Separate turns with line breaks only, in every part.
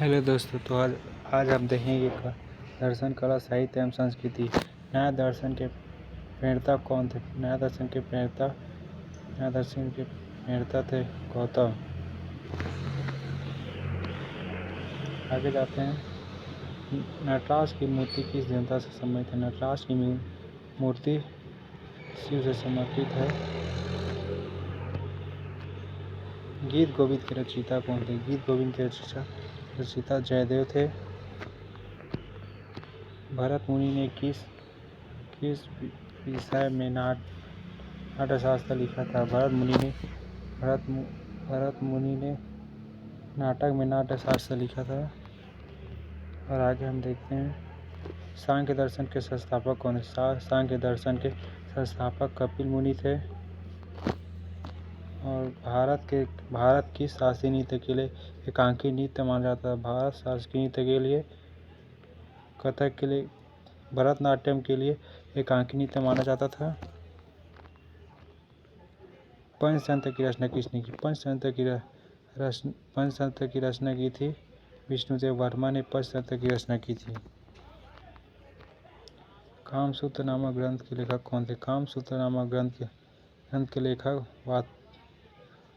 Hello दोस्तों, तो आज हम देखेंगे दर्शन, कला, साहित्य एवं संस्कृति। नया दर्शन के प्रणेता कौन थे? नया दर्शन के प्रणेता थे गौतम। आगे जाते हैं। नटराज की मूर्ति किस देवता से संबंधित है? नटराज की मूर्ति शिव से समर्पित है। गीत गोविंद के रचयिता कौन थे? गीत गोविंद के रचयिता जयदेव थे। भरत मुनि ने किस विषय में नाट्यशास्त्र लिखा था? भरत मुनि ने नाटक में नाट्यशास्त्र लिखा था। और आगे हम देखते हैं, सांख्य दर्शन के संस्थापक कौन है? सांख्य दर्शन के संस्थापक कपिल मुनि थे। और भारत की शास्त्रीय नृत्य के लिए एकांकी नृत्य माना जाता है। भारत शास्त्रीय नृत्य के लिए, कथक के लिए, भरतनाट्यम के लिए एकांकी नृत्य माना जाता था। पंचतंत्र की रचना किसने की? पंचतंत्र की रचना की थी विष्णुदेव वर्मा ने। पंचतंत्र की रचना की थी। कामसूत्र नामक ग्रंथ के लेखक कौन थे? कामसूत्र नामक ग्रंथ के लेखक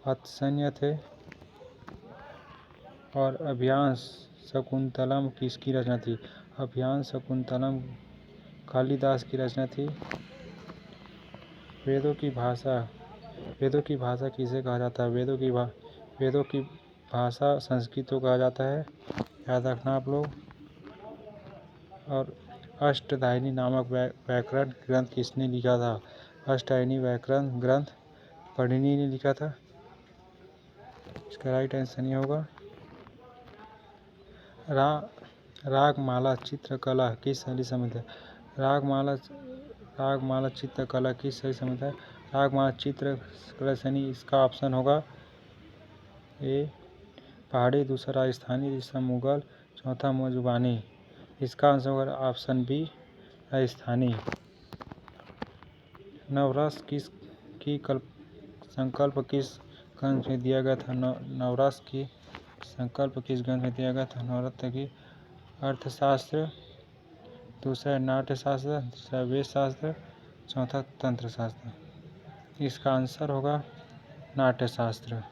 वात्स्ययन थे। और अभियान शकुंतलम किसकी रचना थी? अभियान शकुंतलम कालिदास की रचना थी। वेदों की भाषा किसे कहा जाता है? वेदों की भाषा संस्कृत को कहा जाता है, याद रखना आप लोग। और अष्टधायनी नामक व्याकरण ग्रंथ किसने लिखा था? अष्टधायनी व्याकरण ग्रंथ पढ़िनी ने लिखा था। इसका राइट आंसर ये होगा। रागमाला चित्रकला किस शैली संबंधित है? रागमाला चित्रकला किस शैली संबंधित है? रागमाला चित्रकला शैली, इसका ऑप्शन होगा ए पहाड़ी, दूसरा राजस्थानी, तीसरा मुगल, चौथा मधुबानी। इसका आंसर होगा ऑप्शन बी राजस्थानी। नवरस की संकल्प किस ग्रंथ में दिया गया था? नवरस की संकल्प किस ग्रंथ में दिया गया था? नवरत्न की अर्थशास्त्र, दूसरा नाट्यशास्त्र, तीसरा वेदशास्त्र, चौथा तंत्र शास्त्र। इसका आंसर होगा नाट्यशास्त्र।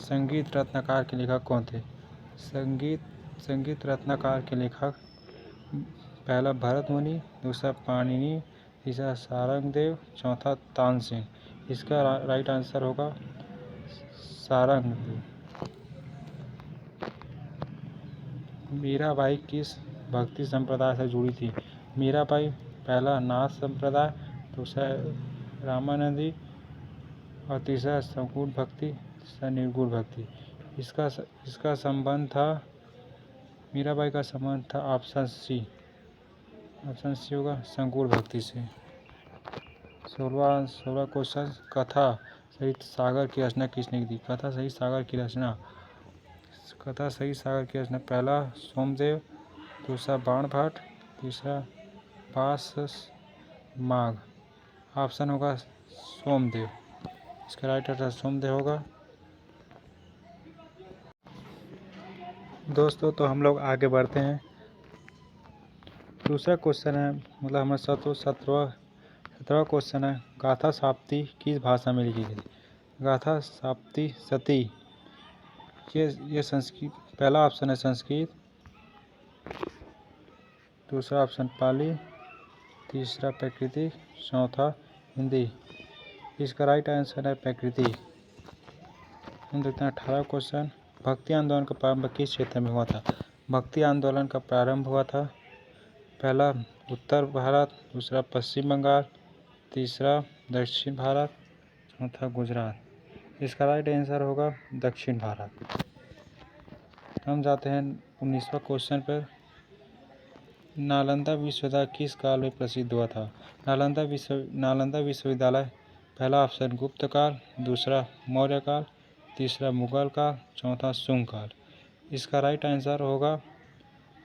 संगीत रत्नाकर के लेखक कौन थे? संगीत रत्नाकर के लेखक पहला भरत मुनि, दूसरा पाणिनि, तीसरा सारंगदेव, चौथा तानसेन। इसका राइट आंसर होगा सारंगदेव। मीराबाई किस भक्ति संप्रदाय से जुड़ी थी? मीराबाई पहला नाथ संप्रदाय, दूसरा रामानंदी, और तीसरा संगूढ़ भक्ति, तीसरा निर्गुण भक्ति। इसका संबंध था, मीराबाई का संबंध था ऑप्शन सी होगा संगूढ़ भक्ति से। 16 क्वेश्चन। कथा सहित सागर की रचना किसने की थी? कथा सहित सागर की रचना पहला सोमदेव, दूसरा बाणभट्ट, तीसरा माघ। ऑप्शन होगा सोमदेव। इसका राइट आंसर सोमदेव होगा। दोस्तों, तो हम लोग आगे बढ़ते हैं। दूसरा क्वेश्चन है, मतलब हमारा 17वां क्वेश्चन है, गाथा साप्ती किस भाषा में लिखी गई? गाथा साप्ती सती, ये संस्कृत, पहला ऑप्शन है संस्कृत, दूसरा ऑप्शन पाली, तीसरा प्राकृतिक, चौथा हिंदी। इसका राइट आंसर है प्राकृतिक। हम देखते हैं 18वां क्वेश्चन, भक्ति आंदोलन का प्रारंभ किस क्षेत्र में हुआ था? भक्ति आंदोलन का प्रारंभ हुआ था पहला उत्तर भारत, दूसरा पश्चिम बंगाल, तीसरा दक्षिण भारत, चौथा गुजरात। इसका राइट आंसर होगा दक्षिण भारत। हम जाते हैं 19वां क्वेश्चन पर, नालंदा विश्वविद्यालय किस काल में प्रसिद्ध हुआ था? नालंदा विश्वविद्यालय पहला ऑप्शन गुप्त काल, दूसरा मौर्य काल, तीसरा मुगल काल, चौथा शुंग काल। इसका राइट आंसर होगा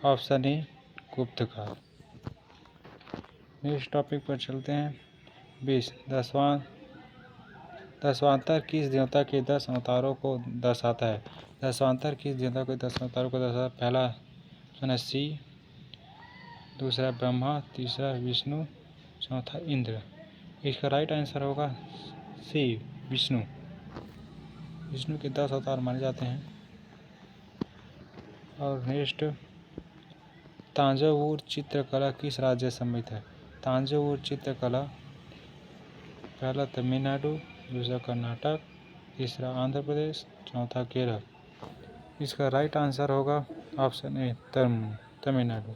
ऑप्शन ए गुप्त काल। नेक्स्ट टॉपिक पर चलते हैं। 10वां दशावतार किस देवता के 10 अवतारों को दर्शाता है? दशावतार किस देवता के 10 अवतारों को दर्शाता है? पहला ऑप्शन है शिव, दूसरा ब्रह्मा, तीसरा विष्णु, चौथा इंद्र। इसका राइट आंसर होगा शिव, विष्णु। विष्णु के 10 अवतार माने जाते हैं। और नेक्स्ट, तांजावुर चित्रकला किस राज्य से संबंधित है? तांजावुर चित्रकला पहला तमिलनाडु, दूसरा कर्नाटक, तीसरा आंध्र प्रदेश, चौथा केरल। इसका राइट आंसर होगा ऑप्शन ए तमिलनाडु।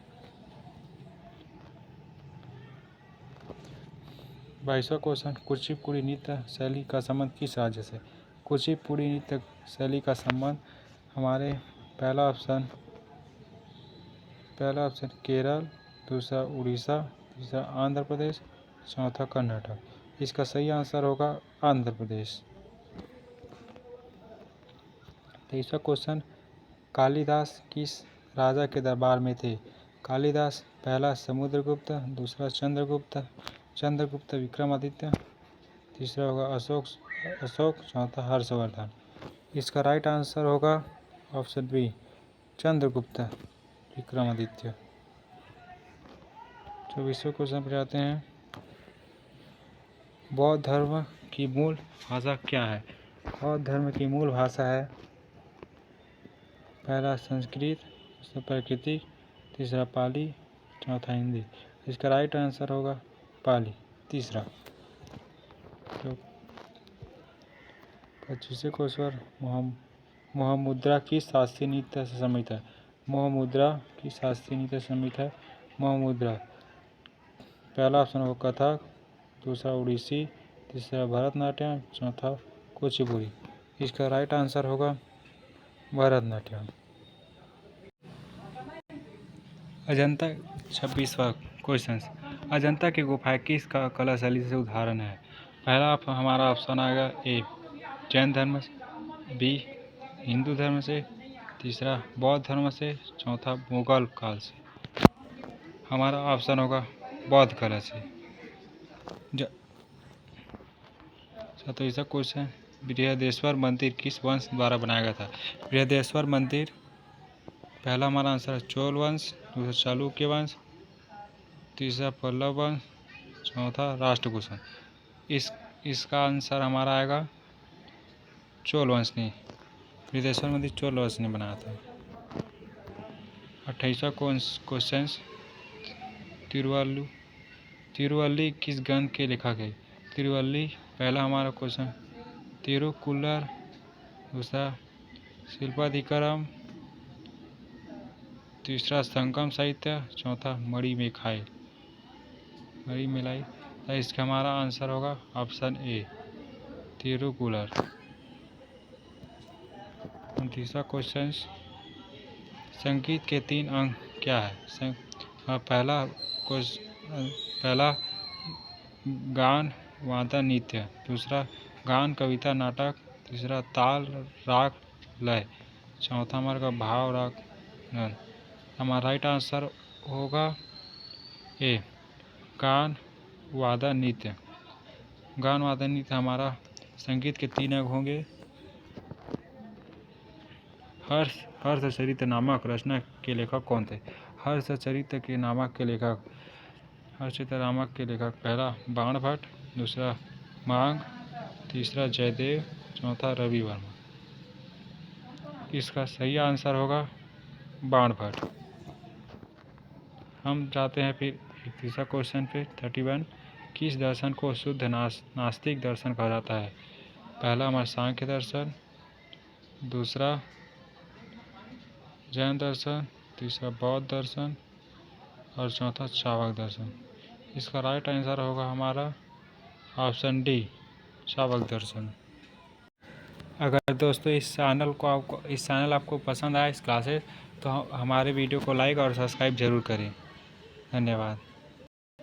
22वां क्वेश्चन, कुचिपुड़ी नृत्य शैली का संबंध किस राज्य से? कुचिपुड़ी नृत्य शैली का संबंध हमारे पहला ऑप्शन केरल, दूसरा उड़ीसा, तीसरा आंध्र प्रदेश, चौथा कर्नाटक। इसका सही आंसर होगा आंध्र प्रदेश। 23वां क्वेश्चन, कालिदास किस राजा के दरबार में थे? कालिदास पहला समुद्रगुप्त, दूसरा चंद्रगुप्त विक्रमादित्य, तीसरा होगा अशोक, चौथा हर्षवर्धन। इसका राइट आंसर होगा ऑप्शन बी, चंद्रगुप्त विक्रमादित्य। 24वें क्वेश्चन पर जाते हैं, बौद्ध धर्म की मूल भाषा क्या है? बौद्ध धर्म की मूल भाषा है पहला संस्कृत, दूसरा प्राकृतिक, तीसरा पाली, चौथा हिंदी। इसका राइट आंसर होगा पाली, तीसरा। तो 25वें क्वेश्चन, मोहमुद्रा किस शास्त्रीय नृत्य से संबंधित है? मोहमुद्रा किस शास्त्रीय नृत्य से संबंधित है? मोहमुद्रा पहला ऑप्शन होगा कथक, दूसरा उड़ीसी, तीसरा भरतनाट्यम, चौथा कुचिपुड़ी। इसका राइट आंसर होगा भरतनाट्यम। अजंता 26वां क्वेश्चन, अजंता की गुफाएं किस कला शैली से उदाहरण है? पहला हमारा ऑप्शन आएगा ए जैन धर्म से, बी हिंदू धर्म से, तीसरा बौद्ध धर्म से, चौथा मुगल काल से। हमारा ऑप्शन होगा बौद्ध कला से। 27वां क्वेश्चन, बृहदेश्वर मंदिर किस वंश द्वारा बनाया गया था? बृहदेश्वर मंदिर पहला हमारा आंसर है चोल वंश, दूसरा चालुक्य वंश, तीसरा पल्लव वंश, चौथा राष्ट्रकूषण। इसका आंसर हमारा आएगा चोल वंश ने। बृहदेश्वर मंदिर चोल वंश ने बनाया था। 28वां क्वेश्चन, तिरुवल्ली किस ग्रंथ के लेखक है? तिरुवल्ली पहला हमारा क्वेश्चन तिरुक्कुलर, दूसरा शिल्पाधिकारम, तीसरा संगम साहित्य, चौथा मणिमेखाई। तो इसका हमारा आंसर होगा ऑप्शन ए तिरुक्कुलर। 29वां क्वेश्चन, संगीत के 3 अंग क्या है? पहला गान, वादन, नृत्य, दूसरा गान, कविता, नाटक, तीसरा ताल, राग, लय, चौथा हमारा भाव, राग, गान। हमारा राइट आंसर होगा ए गान, वादन, नृत्य। गान, वादन, नृत्य हमारा संगीत के 3 अंग होंगे। हर्षचरित नामक रचना के लेखक कौन थे? हर्षचरित नामक के लेखक पहला बाणभट्ट, दूसरा मांग, तीसरा जयदेव, चौथा रवि वर्मा। इसका सही आंसर होगा बाणभट्ट। हम जाते हैं फिर 31वां क्वेश्चन पे 31, किस दर्शन को शुद्ध नास्तिक दर्शन कहा जाता है? पहला हमारा सांख्य दर्शन, दूसरा जैन दर्शन, तीसरा बौद्ध दर्शन और चौथा चावक दर्शन। इसका राइट आंसर होगा हमारा ऑप्शन डी चावक दर्शन। अगर दोस्तों इस चैनल आपको पसंद आया इस क्लासेस, तो हमारे वीडियो को लाइक और सब्सक्राइब जरूर करें। धन्यवाद।